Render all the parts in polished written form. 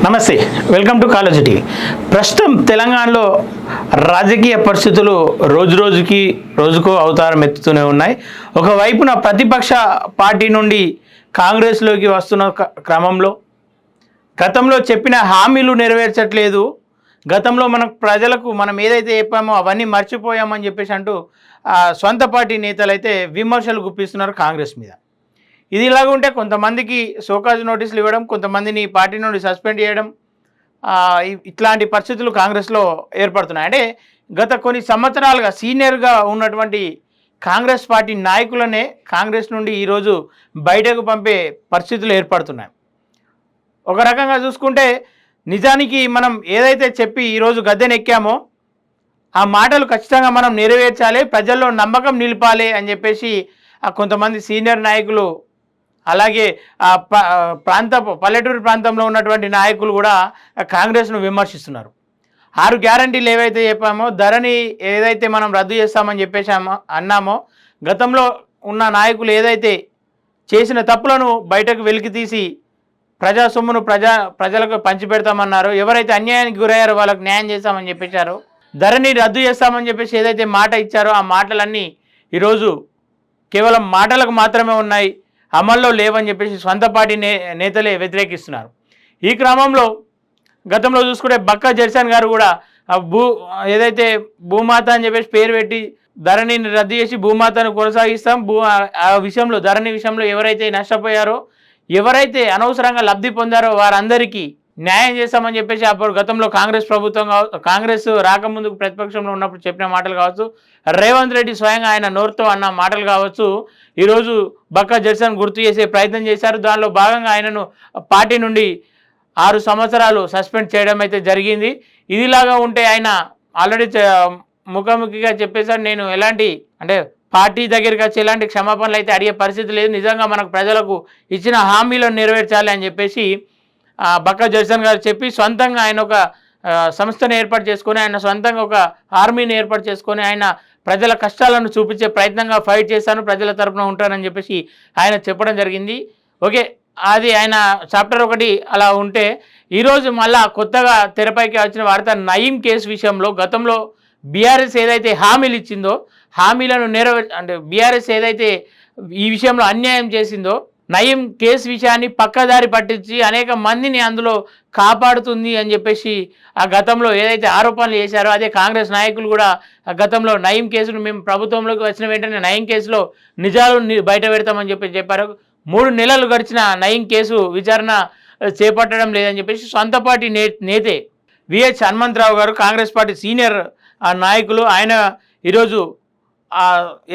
నమస్తే, welcome to college TV. ప్రస్తుతం తెలంగాణలో రాజకీయ పరిస్థితులు రోజుకో అవతారం ఎత్తుతూనే ఉన్నాయి. ఒకవైపున ప్రతిపక్ష పార్టీ నుండి కాంగ్రెస్లోకి వస్తున్న క్రమంలో గతంలో చెప్పిన హామీలు నెరవేర్చట్లేదు, గతంలో ప్రజలకు మనం ఏదైతే చెప్పామో అవన్నీ మర్చిపోయామని చెప్పేసి అంటూ సొంత పార్టీ నేతలు అయితే విమర్శలు గుప్పిస్తున్నారు కాంగ్రెస్ మీద. ఇది ఇలాగ ఉంటే కొంతమందికి షోకాజ్ నోటీసులు ఇవ్వడం, కొంతమందిని పార్టీ నుండి సస్పెండ్ చేయడం, ఇట్లాంటి పరిస్థితులు కాంగ్రెస్లో ఏర్పడుతున్నాయి. అంటే గత కొన్ని సంవత్సరాలుగా సీనియర్గా ఉన్నటువంటి కాంగ్రెస్ పార్టీ నాయకులనే కాంగ్రెస్ నుండి ఈరోజు బయటకు పంపే పరిస్థితులు ఏర్పడుతున్నాయి. ఒక రకంగా చూసుకుంటే నిజానికి మనం ఏదైతే చెప్పి ఈరోజు గద్దెనెక్కామో ఆ మాటలు ఖచ్చితంగా మనం నెరవేర్చాలి, ప్రజల్లో నమ్మకం నిలపాలి అని చెప్పేసి కొంతమంది సీనియర్ నాయకులు, అలాగే పల్లెటూరు ప్రాంతంలో ఉన్నటువంటి నాయకులు కూడా కాంగ్రెస్ను విమర్శిస్తున్నారు. 6 గ్యారంటీలు ఏవైతే చెప్పామో, ధరని ఏదైతే మనం రద్దు చేస్తామని చెప్పేసి అన్నామో, గతంలో ఉన్న నాయకులు ఏదైతే చేసిన తప్పులను బయటకు వెలికి తీసి ప్రజా సొమ్మును ప్రజలకు పంచిపెడతామన్నారు, ఎవరైతే అన్యాయానికి గురయ్యారో వాళ్ళకు న్యాయం చేస్తామని చెప్పేశారు, ధరని రద్దు చేస్తామని చెప్పేసి ఏదైతే మాట ఇచ్చారో ఆ మాటలన్నీ ఈరోజు కేవలం మాటలకు మాత్రమే ఉన్నాయి, అమల్లో లేవని చెప్పేసి సొంత పార్టీ నేతలే వ్యతిరేకిస్తున్నారు. ఈ క్రమంలో గతంలో చూసుకుంటే బక్కా జర్సన్ గారు కూడా ఏదైతే భూమాత అని చెప్పేసి పేరు పెట్టి ధరణి రద్దు చేసి భూమాతను కొనసాగిస్తాం, ఆ విషయంలో ధరణి విషయంలో ఎవరైతే నష్టపోయారో, ఎవరైతే అనవసరంగా లబ్ధి పొందారో వారందరికీ న్యాయం చేస్తామని చెప్పేసి అప్పుడు గతంలో కాంగ్రెస్ రాకముందుకు ప్రతిపక్షంలో ఉన్నప్పుడు చెప్పిన మాటలు కావచ్చు, రేవంత్ రెడ్డి స్వయంగా ఆయన నోరుతో అన్న మాటలు కావచ్చు, ఈరోజు బక్కా జర్సన్ గుర్తు చేసే ప్రయత్నం చేశారు. దానిలో భాగంగా ఆయనను పార్టీ నుండి 6 సంవత్సరాలు సస్పెండ్ చేయడం అయితే జరిగింది. ఇదిలాగా ఉంటే ఆయన ఆల్రెడీ ముఖాముఖిగా చెప్పేశారు, నేను పార్టీ దగ్గరికి వచ్చి ఎలాంటి క్షమాపణలు అయితే అడిగే పరిస్థితి లేదు, నిజంగా మనకు ప్రజలకు ఇచ్చిన హామీలను నెరవేర్చాలి అని చెప్పేసి బక్కా జర్సన్ గారు చెప్పి సొంతంగా ఆయన ఒక సంస్థను ఏర్పాటు చేసుకొని, ఆయన సొంతంగా ఒక ఆర్మీని ఏర్పాటు చేసుకొని ఆయన ప్రజల కష్టాలను చూపించే ప్రయత్నంగా ఫైట్ చేశాను, ప్రజల తరపున ఉంటానని చెప్పేసి ఆయన చెప్పడం జరిగింది. ఓకే, అది ఆయన చాప్టర్ 1 అలా ఉంటే, ఈరోజు మళ్ళా కొత్తగా తెరపైకి వచ్చిన వార్త నయీం కేసు విషయంలో గతంలో బీఆర్ఎస్ ఏదైతే హామీలు ఇచ్చిందో, హామీలను బీఆర్ఎస్ ఏదైతే ఈ విషయంలో అన్యాయం చేసిందో, నయీం కేసు విషయాన్ని పక్కదారి పట్టించి అనేక మందిని అందులో కాపాడుతుంది అని చెప్పేసి ఆ గతంలో ఏదైతే ఆరోపణలు చేశారో, అదే కాంగ్రెస్ నాయకులు కూడా గతంలో నయీం కేసును మేము ప్రభుత్వంలోకి వచ్చిన వెంటనే నయీం కేసులో నిజాలు బయట పెడతామని చెప్పారు. 3 నెలలు గడిచిన నయీం కేసు విచారణ చేపట్టడం లేదని చెప్పేసి సొంత పార్టీ నేతే విహెచ్ హనుమంతరావు గారు, కాంగ్రెస్ పార్టీ సీనియర్ నాయకులు, ఆయన ఈరోజు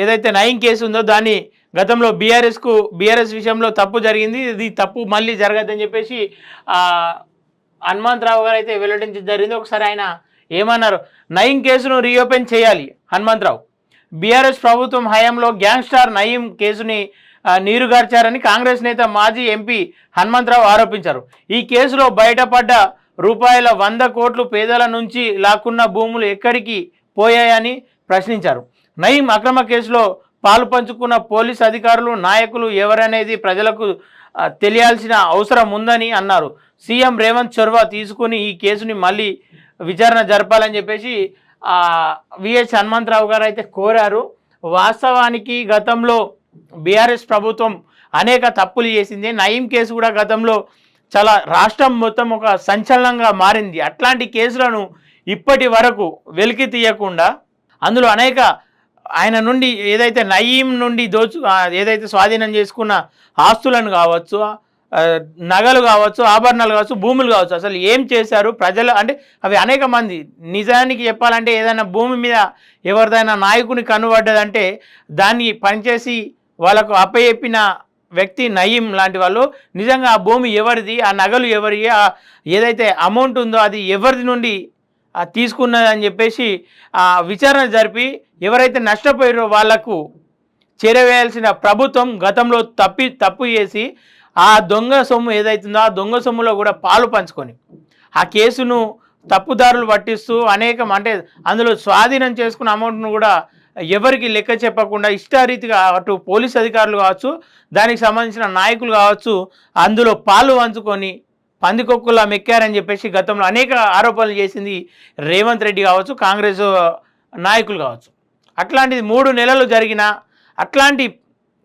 ఏదైతే నయీం కేసు ఉందో దాన్ని గతంలో బీఆర్ఎస్ విషయంలో తప్పు జరిగింది, ఇది తప్పు మళ్ళీ జరగద్దని చెప్పేసి హనుమంతరావు గారు అయితే వెల్లడించడం జరిగింది. ఒకసారి ఆయన ఏమన్నారు, నయీం కేసును రీఓపెన్ చేయాలి హనుమంతరావు, బీఆర్ఎస్ ప్రభుత్వం హయాంలో గ్యాంగ్స్టార్ నయీం కేసుని నీరుగార్చారని కాంగ్రెస్ నేత మాజీ ఎంపీ హనుమంతరావు ఆరోపించారు. ఈ కేసులో బయటపడ్డ రూపాయల 100 కోట్లు పేదల నుంచి లాక్కున్న భూములు ఎక్కడికి పోయాయని ప్రశ్నించారు. నయీం అక్రమ కేసులో పాలు పంచుకున్న పోలీస్ అధికారులు, నాయకులు ఎవరనేది ప్రజలకు తెలియాల్సిన అవసరం ఉందని అన్నారు. సీఎం రేవంత్ చొరవ తీసుకుని ఈ కేసుని మళ్ళీ విచారణ జరపాలని చెప్పేసి విహెచ్ హనుమంతరావు గారు అయితే కోరారు. వాస్తవానికి గతంలో బీఆర్ఎస్ ప్రభుత్వం అనేక తప్పులు చేసింది. నయీం కేసు కూడా గతంలో చాలా రాష్ట్రం మొత్తం ఒక సంచలనంగా మారింది. అట్లాంటి కేసులను ఇప్పటి వరకు వెలికి తీయకుండా అందులో అనేక ఆయన నుండి ఏదైతే నయీం నుండి ఏదైతే స్వాధీనం చేసుకున్న ఆస్తులను కావచ్చు, నగలు కావచ్చు, ఆభరణాలు కావచ్చు, భూములు కావచ్చు, అసలు ఏం చేశారు ప్రజలు అవి అనేక మంది. నిజానికి చెప్పాలంటే ఏదైనా భూమి మీద ఎవరిదైనా నాయకుని కనుబడ్డదంటే దాన్ని పనిచేసి వాళ్ళకు అప్పచెప్పిన వ్యక్తి నయీం లాంటి వాళ్ళు. నిజంగా ఆ భూమి ఎవరిది, ఆ నగలు ఎవరి, ఏదైతే అమౌంట్ ఉందో అది ఎవరిది నుండి తీసుకున్నదని చెప్పేసి విచారణ జరిపి ఎవరైతే నష్టపోయారో వాళ్లకు చేరవేయాల్సిన ప్రభుత్వం గతంలో తప్పు చేసి ఆ దొంగ సొమ్ము ఏదైతుందో ఆ దొంగ సొమ్ములో కూడా పాలు పంచుకొని ఆ కేసును తప్పుదారులు పట్టిస్తూ అందులో స్వాధీనం చేసుకున్న అమౌంట్ను కూడా ఎవరికి లెక్క చెప్పకుండా ఇష్టారీతిగా అటు పోలీస్ అధికారులు కావచ్చు, దానికి సంబంధించిన నాయకులు కావచ్చు, అందులో పాలు పంచుకొని పందికొక్కులా మెక్కారని చెప్పేసి గతంలో అనేక ఆరోపణలు చేసింది రేవంత్ రెడ్డి కావచ్చు, కాంగ్రెస్ నాయకులు కావచ్చు. అట్లాంటిది 3 నెలలు జరిగిన అట్లాంటి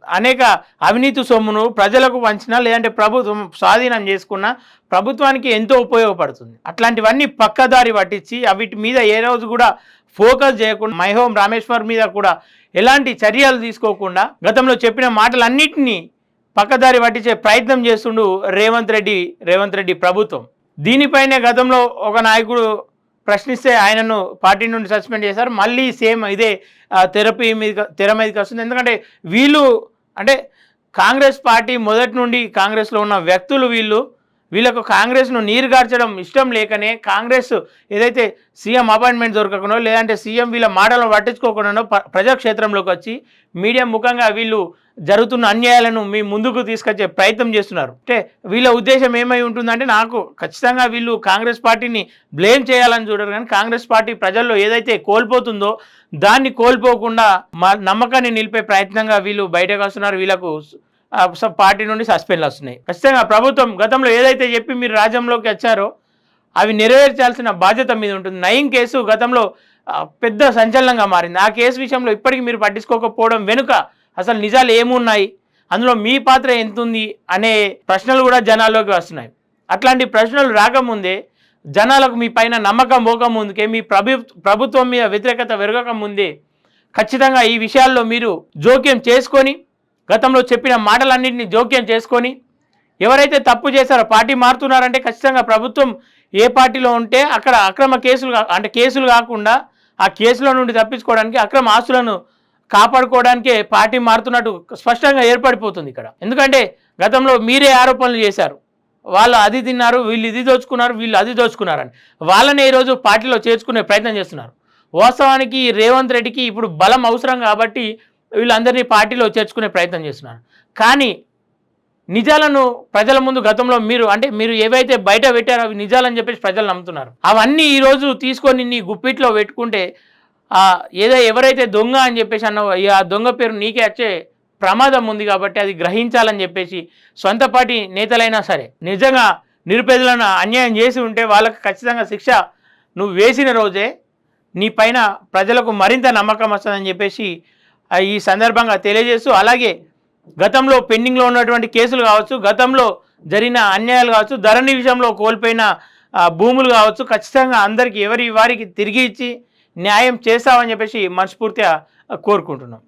అనేక అవినీతి సొమ్మును ప్రజలకు పంచినా లేదంటే ప్రభుత్వం స్వాధీనం చేసుకున్న ప్రభుత్వానికి ఎంతో ఉపయోగపడుతుంది. అట్లాంటివన్నీ పక్కదారి పట్టించి వీటి మీద ఏ రోజు కూడా ఫోకస్ చేయకుండా మైహోం రామేశ్వర్ మీద కూడా ఎలాంటి చర్యలు తీసుకోకుండా గతంలో చెప్పిన మాటలన్నింటినీ పక్కదారి పట్టించే ప్రయత్నం చేస్తుండు రేవంత్ రెడ్డి ప్రభుత్వం. దీనిపైనే గతంలో ఒక నాయకుడు ప్రశ్నిస్తే ఆయనను పార్టీ నుండి సస్పెండ్ చేశారు. మళ్ళీ సేమ్ ఇదే తెర మీదకి వస్తుంది. ఎందుకంటే వీళ్ళు అంటే కాంగ్రెస్ పార్టీ మొదటి నుండి కాంగ్రెస్లో ఉన్న వ్యక్తులు వీళ్ళకు కాంగ్రెస్ను నీరుగార్చడం ఇష్టం లేకనే కాంగ్రెస్ ఏదైతే సీఎం అపాయింట్మెంట్ దొరకకనో లేదంటే సీఎం వీళ్ళ మాటలను పట్టించుకోకుండానో ప్రజాక్షేత్రంలోకి వచ్చి మీడియా ముఖంగా వీళ్ళు జరుగుతున్న అన్యాయాలను మీ ముందుకు తీసుకొచ్చే ప్రయత్నం చేస్తున్నారు. అంటే వీళ్ళ ఉద్దేశం ఏమై ఉంటుందంటే నాకు ఖచ్చితంగా వీళ్ళు కాంగ్రెస్ పార్టీని బ్లేమ్ చేయాలని చూడరు, కానీ కాంగ్రెస్ పార్టీ ప్రజల్లో ఏదైతే కోల్పోతుందో దాన్ని కోల్పోకుండా నమ్మకాన్ని నిలిపే ప్రయత్నంగా వీళ్ళు బయటకు వస్తున్నారు. వీళ్ళకు పార్టీ నుండి సస్పెండ్లు వస్తున్నాయి. ఖచ్చితంగా ప్రభుత్వం గతంలో ఏదైతే చెప్పి మీరు రాజ్యంలోకి వచ్చారో అవి నెరవేర్చాల్సిన బాధ్యత మీద ఉంటుంది. నయీం కేసు గతంలో పెద్ద సంచలనంగా మారింది. ఆ కేసు విషయంలో ఇప్పటికీ మీరు పట్టించుకోకపోవడం వెనుక అసలు నిజాలు ఏమున్నాయి, అందులో మీ పాత్ర ఎంత ఉంది అనే ప్రశ్నలు కూడా జనాల్లోకి వస్తున్నాయి. అట్లాంటి ప్రశ్నలు రాకముందే జనాలకు మీ పైన నమ్మకం పోకముందుకే మీ ప్రభుత్వం మీద వ్యతిరేకత పెరగక ముందే ఖచ్చితంగా ఈ విషయాల్లో మీరు జోక్యం చేసుకొని గతంలో చెప్పిన మాటలన్నింటినీ జోక్యం చేసుకొని ఎవరైతే తప్పు చేశారో పార్టీ మారుతున్నారంటే ఖచ్చితంగా ప్రభుత్వం ఏ పార్టీలో ఉంటే అక్కడ అక్రమ కేసులు కాకుండా ఆ కేసుల నుండి తప్పించుకోవడానికి అక్రమ ఆస్తులను కాపాడుకోవడానికే పార్టీ మారుతున్నట్టు స్పష్టంగా ఏర్పడిపోతుంది ఇక్కడ. ఎందుకంటే గతంలో మీరే ఆరోపణలు చేశారు, వాళ్ళు అది తిన్నారు, వీళ్ళు ఇది దోచుకున్నారు, వీళ్ళు అది దోచుకున్నారని. వాళ్ళని ఈరోజు పార్టీలో చేర్చుకునే ప్రయత్నం చేస్తున్నారు. వాస్తవానికి రేవంత్ రెడ్డికి ఇప్పుడు బలం అవసరం కాబట్టి వీళ్ళందరినీ పార్టీలో చేర్చుకునే ప్రయత్నం చేస్తున్నారు. కానీ నిజాలను ప్రజల ముందు గతంలో మీరు ఏవైతే బయట పెట్టారో అవి నిజాలని చెప్పేసి ప్రజలు నమ్ముతున్నారు. అవన్నీ ఈరోజు తీసుకొని నీ గుప్పిట్లో పెట్టుకుంటే ఎవరైతే దొంగ అని చెప్పేసి అన్నావో ఆ దొంగ పేరు నీకే వచ్చే ప్రమాదం ఉంది. కాబట్టి అది గ్రహించాలని చెప్పేసి సొంత పార్టీ నేతలైనా సరే నిజంగా నిరుపేదలను అన్యాయం చేసి ఉంటే వాళ్ళకి ఖచ్చితంగా శిక్ష నువ్వు వేసిన రోజే నీ పైన ప్రజలకు మరింత నమ్మకం వస్తుందని చెప్పేసి ఈ సందర్భంగా తెలియజేస్తూ, అలాగే గతంలో పెండింగ్లో ఉన్నటువంటి కేసులు కావచ్చు, గతంలో జరిగిన అన్యాయాలు కావచ్చు, ధరణి విషయంలో కోల్పోయిన భూములు కావచ్చు, ఖచ్చితంగా అందరికీ వారికి తిరిగి ఇచ్చి న్యాయం చేస్తామని చెప్పేసి మనస్ఫూర్తిగా కోరుకుంటున్నాం.